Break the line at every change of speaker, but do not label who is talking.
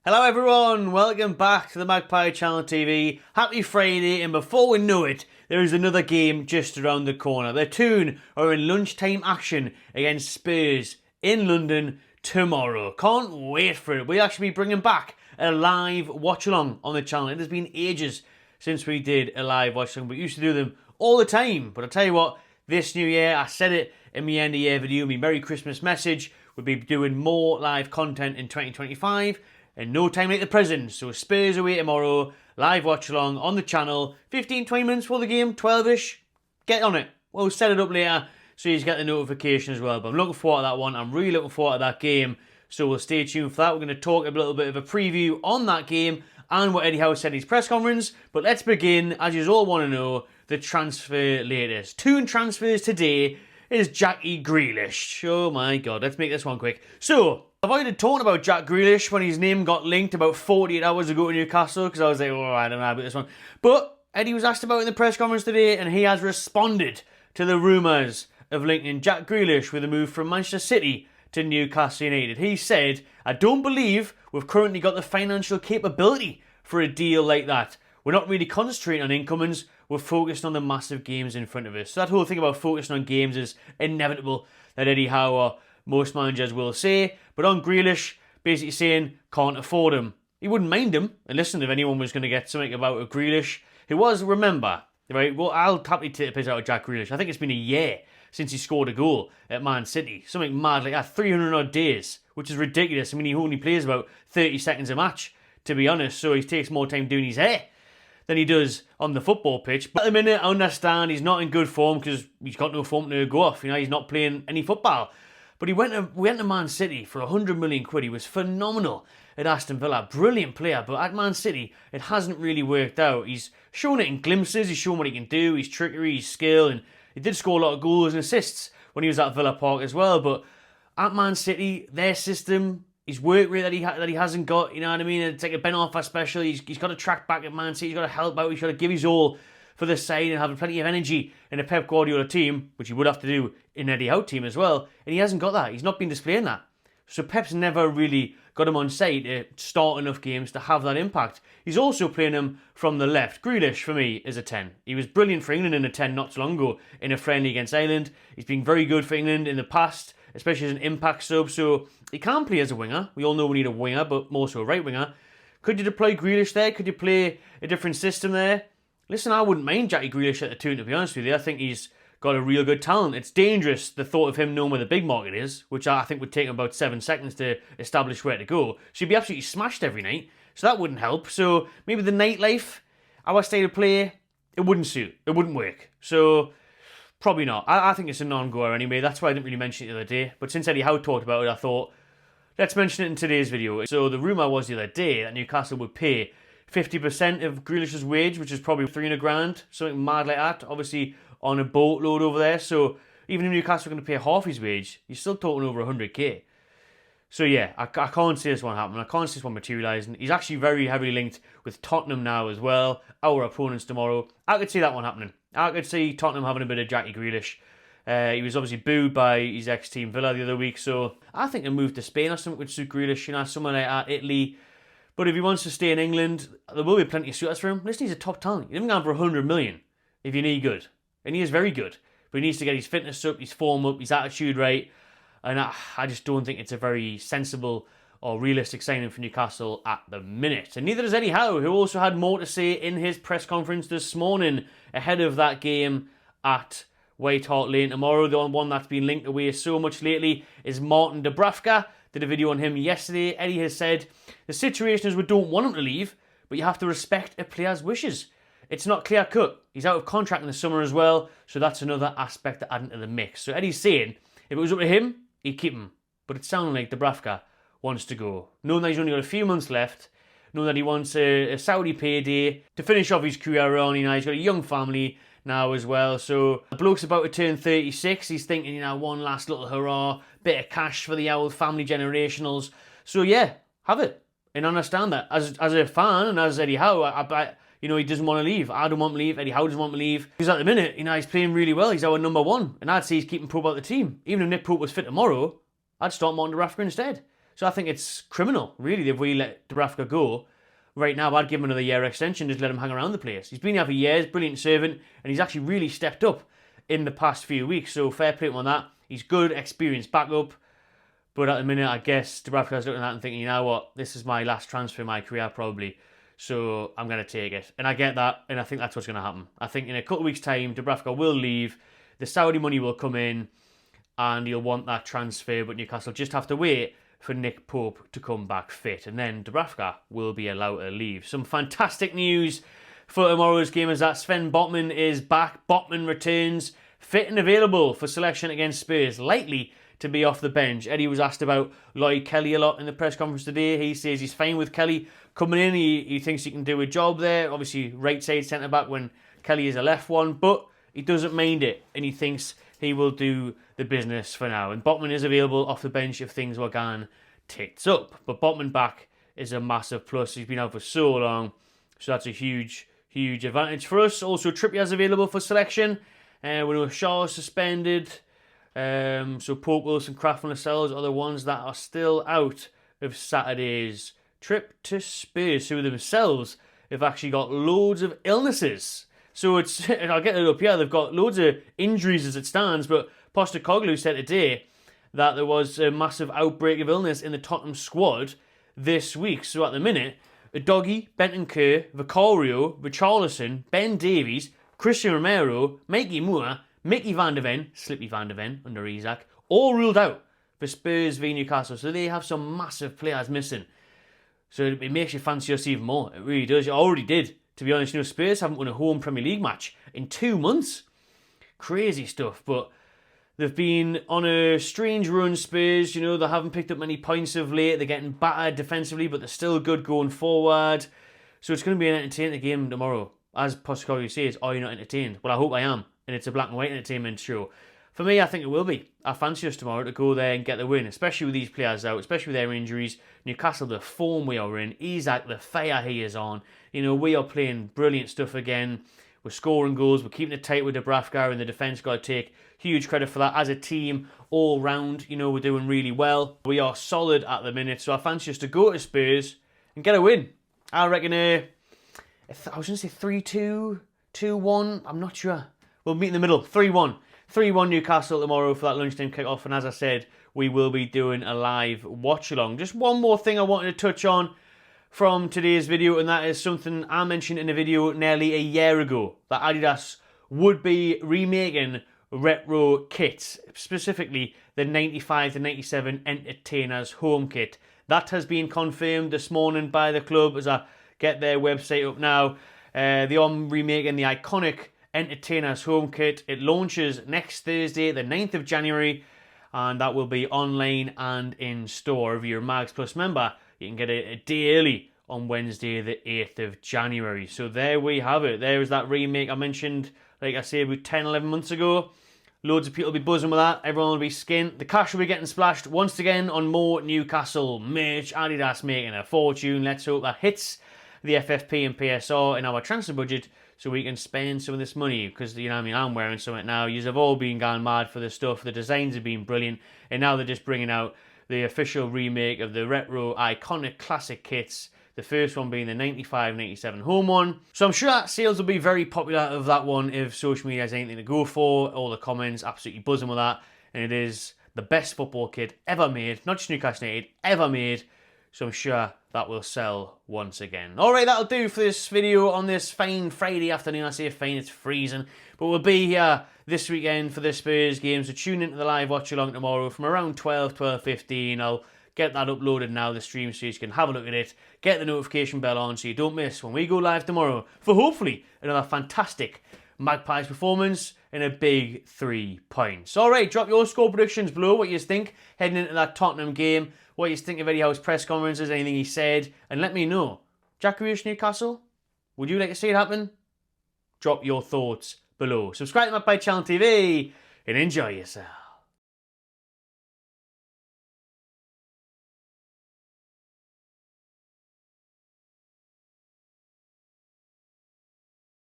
Hello everyone, welcome back to the Magpie Channel TV. Happy Friday, and before we know it, there is another game just around the corner. The Toon are in lunchtime action against Spurs in London tomorrow. Can't wait for it. We'll actually be bringing back a live watch-along on the channel. It has been ages since we did a live watch-along. We used to do them all the time. But I'll tell you what, this new year, I said it in my end of year video, my Merry Christmas message, we'll be doing more live content in 2025. And no time like the present. So Spurs away tomorrow, live watch along on the channel, 15-20 minutes for the game, 12ish. Get on it. We'll set it up later so you get the notification as well. But I'm looking forward to that one. I'm really looking forward to that game. So we'll stay tuned for that. We're going to talk a little bit of a preview on that game and what Eddie Howe said in his press conference. But let's begin, as you all want to know, the transfer latest. Two transfers today is Jackie Grealish. Oh my God, let's make this one quick. So, I've already talked about Jack Grealish when his name got linked about 48 hours ago to Newcastle, because I was like, oh, I don't know about this one. But Eddie was asked about it in the press conference today, and he has responded to the rumours of linking Jack Grealish with a move from Manchester City to Newcastle United. He said, I don't believe we've currently got the financial capability for a deal like that. We're not really concentrating on incomings, we're focused on the massive games in front of us. So that whole thing about focusing on games is inevitable, that Eddie Howe or most managers will say. But on Grealish, basically saying, can't afford him. He wouldn't mind him. And listen, if anyone was going to get something about a Grealish, who was, remember, right, well, I'll happily take the piss out of Jack Grealish. I think it's been a year since he scored a goal at Man City. Something mad like that, 300 odd days, which is ridiculous. I mean, he only plays about 30 seconds a match, to be honest, so he takes more time doing his hair than he does on the football pitch. But at the minute, I understand he's not in good form because he's got no form to go off. You know, he's not playing any football. But we went to Man City for 100 million quid. He was phenomenal at Aston Villa. Brilliant player. But at Man City, it hasn't really worked out. He's shown it in glimpses. He's shown what he can do. His trickery, his skill. And he did score a lot of goals and assists when he was at Villa Park as well. But at Man City, their system, his work rate that he hasn't got, you know what I mean? It's like a Ben Arfa special. He's got to track back at Man City. He's got to help out. He's got to give his all for the side and have plenty of energy in a Pep Guardiola team, which he would have to do in an Eddie Howe team as well. And he hasn't got that. He's not been displaying that. So Pep's never really got him on side to start enough games to have that impact. He's also playing him from the left. Grealish, for me, is a 10. He was brilliant for England in a 10 not so long ago in a friendly against Ireland. He's been very good for England in the past, especially as an impact sub. So he can play as a winger. We all know we need a winger, but more so a right winger. Could you deploy Grealish there? Could you play a different system there? Listen, I wouldn't mind Jackie Grealish at the Toon, to be honest with you. I think he's got a real good talent. It's dangerous, the thought of him knowing where the big market is, which I think would take him about 7 seconds to establish where to go. So he'd be absolutely smashed every night, so that wouldn't help. So maybe the nightlife, our style of play, it wouldn't suit. It wouldn't work. So probably not. I think it's a non-goer anyway. That's why I didn't really mention it the other day. But since Eddie Howe talked about it, I thought, let's mention it in today's video. So the rumour was the other day that Newcastle would pay 50% of Grealish's wage, which is probably 300 grand, something mad like that, obviously on a boatload over there. So even if Newcastle are going to pay half his wage, you're still talking over 100k. So yeah, I can't see this one happening. I can't see this one materialising. He's actually very heavily linked with Tottenham now as well, our opponents tomorrow. I could see that one happening. I could see Tottenham having a bit of Jackie Grealish. He was obviously booed by his ex-team Villa the other week, so I think a move to Spain or something would suit Grealish, you know, somewhere like that, Italy. But if he wants to stay in England, there will be plenty of suitors for him. Listen, he's a top talent. You don't go for 100 million if you need good. And he is very good. But he needs to get his fitness up, his form up, his attitude right. And I just don't think it's a very sensible or realistic signing for Newcastle at the minute. And neither does Eddie Howe, who also had more to say in his press conference this morning ahead of that game at White Hart Lane tomorrow. The one that's been linked away so much lately is Martin Dubravka. Did a video on him yesterday. Eddie has said, the situation is we don't want him to leave, but you have to respect a player's wishes. It's not clear cut. He's out of contract in the summer as well, so that's another aspect to add into the mix. So Eddie's saying, if it was up to him, he'd keep him. But it's sounding like Dubravka wants to go. Knowing that he's only got a few months left, knowing that he wants a Saudi payday to finish off his career on, you know, he's got a young family now as well. So the bloke's about to turn 36. He's thinking, you know, one last little hurrah, bit of cash for the old family generationals. So yeah, have it. And understand that. As a fan and as Eddie Howe, I bet, you know, he doesn't want to leave. I don't want to leave. Eddie Howe doesn't want to leave. Because at the minute, you know, he's playing really well. He's our number 1. And I'd say he's keeping Pope out of the team. Even if Nick Pope was fit tomorrow, I'd start Martin Dubravka instead. So I think it's criminal, really, if we let Dubravka go. Right now, I'd give him another year extension, just let him hang around the place. He's been here for years, brilliant servant, and he's actually really stepped up in the past few weeks. So fair play to him on that. He's good, experienced backup. But at the minute, I guess Dubravka's looking at that and thinking, you know what, this is my last transfer in my career, probably. So I'm going to take it. And I get that, and I think that's what's going to happen. I think in a couple of weeks' time, Dubravka will leave. The Saudi money will come in, and he'll want that transfer. But Newcastle just have to wait for Nick Pope to come back fit. And then Dubravka will be allowed to leave. Some fantastic news for tomorrow's game is that Sven Botman is back. Botman returns fit and available for selection against Spurs. Likely to be off the bench. Eddie was asked about Lloyd Kelly a lot in the press conference today. He says he's fine with Kelly coming in. He thinks he can do a job there. Obviously, right side centre-back when Kelly is a left one. But he doesn't mind it. And he thinks he will do the business for now. And Botman is available off the bench if things were going tits up. But Botman back is a massive plus. He's been out for so long. So that's a huge, huge advantage for us. Also, Trippier's available for selection. We know Shaw is suspended. So Pope, Wilson, Kraft and Lascelles are the ones that are still out of Saturday's trip to Spurs, who themselves have actually got loads of illnesses. So it's, and I'll get it up here, they've got loads of injuries as it stands, but Postecoglou said today that there was a massive outbreak of illness in the Tottenham squad this week. So at the minute, Doggy, Bentancur, Vicario, Richarlison, Ben Davies, Christian Romero, Mikey Moore, Mickey van der Ven, Slippy van der Ven under Isaac, all ruled out for Spurs v Newcastle. So they have some massive players missing. So it makes you fancy us even more. It really does. You already did. To be honest, Spurs haven't won a home Premier League match in 2 months. Crazy stuff. But they've been on a strange run, Spurs. They haven't picked up many points of late. They're getting battered defensively, but they're still good going forward. So it's going to be an entertaining game tomorrow. As Postecoglou says, are you not entertained? Well, I hope I am. And it's a black and white entertainment show. For me, I think it will be. I fancy us tomorrow to go there and get the win, especially with these players out, especially with their injuries. Newcastle, the form we are in. Isaac, the fire he is on. We are playing brilliant stuff again. We're scoring goals. We're keeping it tight with Dubravka, and the defence got to take huge credit for that. As a team, all round, we're doing really well. We are solid at the minute, so I fancy us to go to Spurs and get a win. I reckon, I was going to say 3-2, 2-1. I'm not sure. We'll meet in the middle. 3-1. 3-1 Newcastle tomorrow for that lunchtime kick-off. And as I said, we will be doing a live watch-along. Just one more thing I wanted to touch on from today's video, and that is something I mentioned in a video nearly a year ago, that Adidas would be remaking retro kits, specifically the 95 to 97 Entertainers home kit. That has been confirmed this morning by the club as I get their website up now. They are remaking the iconic Entertainers home kit. It launches next Thursday, the 9th of January, and that will be online and in store. If you're a Mags Plus member, you can get it a day early on Wednesday, the 8th of January. So there we have it. There is that remake I mentioned, like I said, about 10, 11 months ago. Loads of people will be buzzing with that. Everyone will be skint. The cash will be getting splashed once again on more Newcastle merch. Adidas making a fortune. Let's hope that hits the FFP and PSR in our transfer budget, so we can spend some of this money, because, I'm wearing something now. You have all been gone mad for this stuff. The designs have been brilliant, and now they're just bringing out the official remake of the retro iconic classic kits. The first one being the 95-97 home one. So I'm sure that sales will be very popular of that one if social media has anything to go for. All the comments absolutely buzzing with that, and it is the best football kit ever made, not just Newcastle United, ever made. So I'm sure that will sell once again. Alright, that'll do for this video on this fine Friday afternoon. I say fine, it's freezing. But we'll be here this weekend for the Spurs game. So tune into the live watch along tomorrow from around 12, 12:15. I'll get that uploaded now, the stream, so you can have a look at it. Get the notification bell on so you don't miss when we go live tomorrow for hopefully another fantastic Magpies performance and a big 3 points. Alright, drop your score predictions below, what you think heading into that Tottenham game. What you think of Eddie Howe's press conferences, anything he said, and let me know. Jack Grealish Newcastle? Would you like to see it happen? Drop your thoughts below. Subscribe to my Magpie Channel TV and enjoy yourself.